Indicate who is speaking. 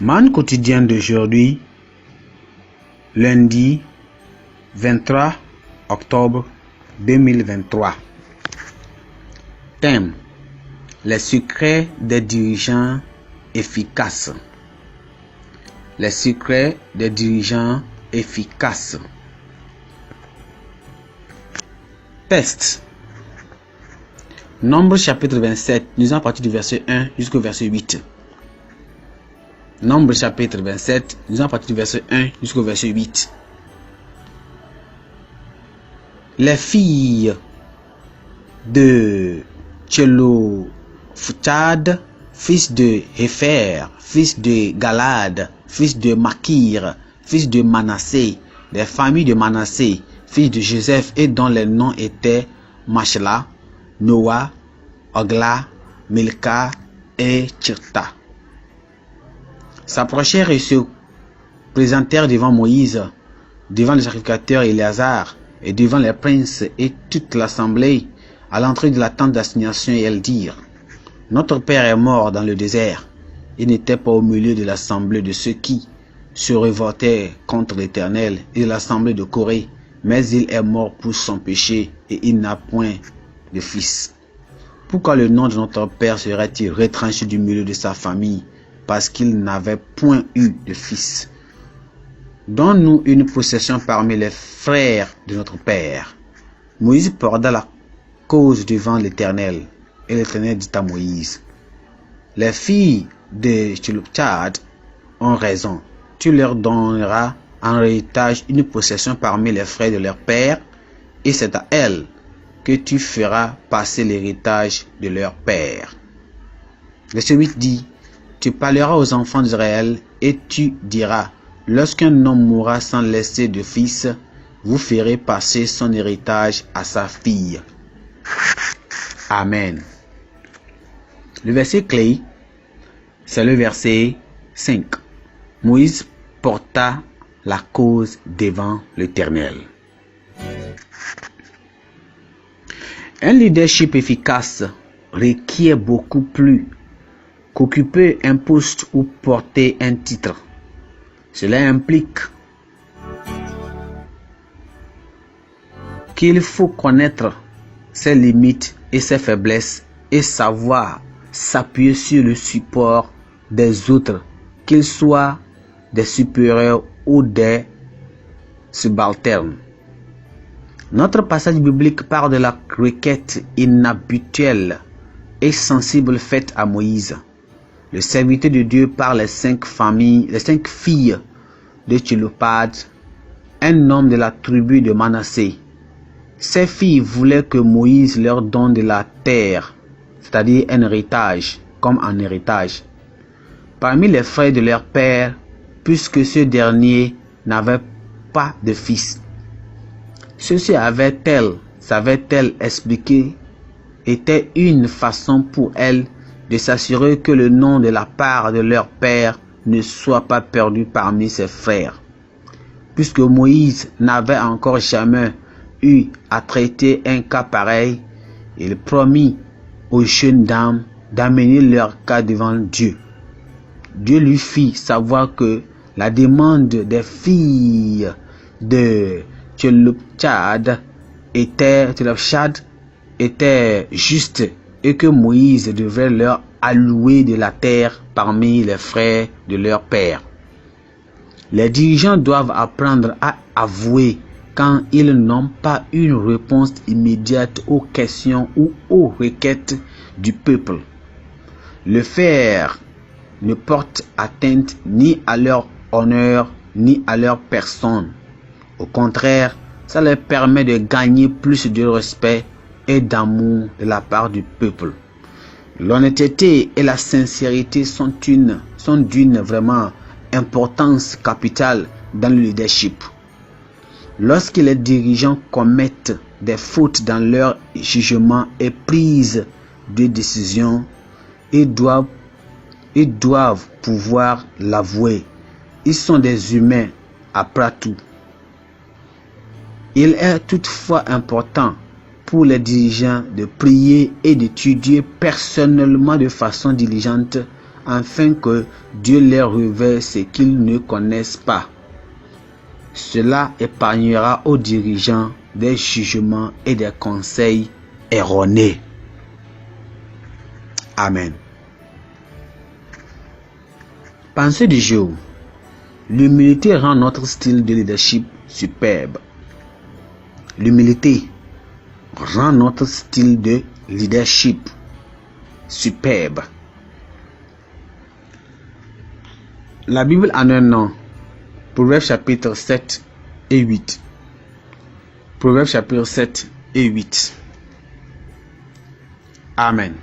Speaker 1: Man quotidien d'aujourd'hui, lundi 23 octobre 2023. Thème: les secrets des dirigeants efficaces. Les secrets des dirigeants efficaces. Texte. Nombre chapitre 27, nous à partir du verset 1 jusqu'au verset 8. Nombre chapitre 27, nous à partir du verset 1 jusqu'au verset 8. Les filles de Tchelophthad, fils de Hépher, fils de Galad, fils de Makir, fils de Manassé, des familles de Manassé, fils de Joseph, et dont les noms étaient Machla, Noah, Ogla, Milka et Tirta, s'approchèrent et se présentèrent devant Moïse, devant le sacrificateur Éléazar, et devant les princes et toute l'assemblée, à l'entrée de la tente d'assignation, et elles dirent: notre père est mort dans le désert. Il n'était pas au milieu de l'assemblée de ceux qui se révoltaient contre l'Éternel et de l'assemblée de Corée, mais il est mort pour son péché, et il n'a point de fils. Pourquoi le nom de notre père serait-il retranché du milieu de sa famille, parce qu'il n'avait point eu de fils? Donne-nous une possession parmi les frères de notre père. Moïse porta la cause devant l'Éternel, et l'Éternel dit à Moïse: les filles de Tchelophthad ont raison. Tu leur donneras en héritage une possession parmi les frères de leur père, et c'est à elles que tu feras passer l'héritage de leur père. Verset 8 dit: tu parleras aux enfants d'Israël et tu diras: lorsqu'un homme mourra sans laisser de fils, vous ferez passer son héritage à sa fille. Amen. Le verset clé, c'est le verset 5. Moïse porta la cause devant l'Éternel. Un leadership efficace requiert beaucoup plus qu'occuper un poste ou porter un titre. Cela implique qu'il faut connaître ses limites et ses faiblesses et savoir s'appuyer sur le support des autres, qu'ils soient des supérieurs ou des subalternes. Notre passage biblique parle de la requête inhabituelle et sensible faite à Moïse, le serviteur de Dieu, par les 5 filles de Tchelophthad, un homme de la tribu de Manassé. Ces filles voulaient que Moïse leur donne de la terre, c'est-à-dire un héritage, comme un héritage, parmi les frères de leur père, puisque ce dernier n'avait pas de fils. Ceci savait-elle expliqué, était une façon pour elles de s'assurer que le nom de la part de leur père ne soit pas perdu parmi ses frères. Puisque Moïse n'avait encore jamais eu à traiter un cas pareil, il promit aux jeunes dames d'amener leur cas devant Dieu. Dieu lui fit savoir que la demande des filles de Tchelophthad était juste et que Moïse devait leur allouer de la terre parmi les frères de leur père. Les dirigeants doivent apprendre à avouer quand ils n'ont pas une réponse immédiate aux questions ou aux requêtes du peuple. Le faire ne porte atteinte ni à leur honneur ni à leur personne. Au contraire, ça leur permet de gagner plus de respect et d'amour de la part du peuple. L'honnêteté et la sincérité sont d'une vraiment importance capitale dans le leadership. Lorsque les dirigeants commettent des fautes dans leur jugement et prise de décision, ils doivent pouvoir l'avouer. Ils sont des humains après tout. Il est toutefois important pour les dirigeants de prier et d'étudier personnellement de façon diligente afin que Dieu leur révèle ce qu'ils ne connaissent pas. Cela épargnera aux dirigeants des jugements et des conseils erronés. Amen. Pensée du jour. L'humilité rend notre style de leadership superbe. L'humilité rend notre style de leadership superbe. La Bible en un nom. Proverbes chapitre 7 et 8. Proverbes chapitre 7 et 8. Amen.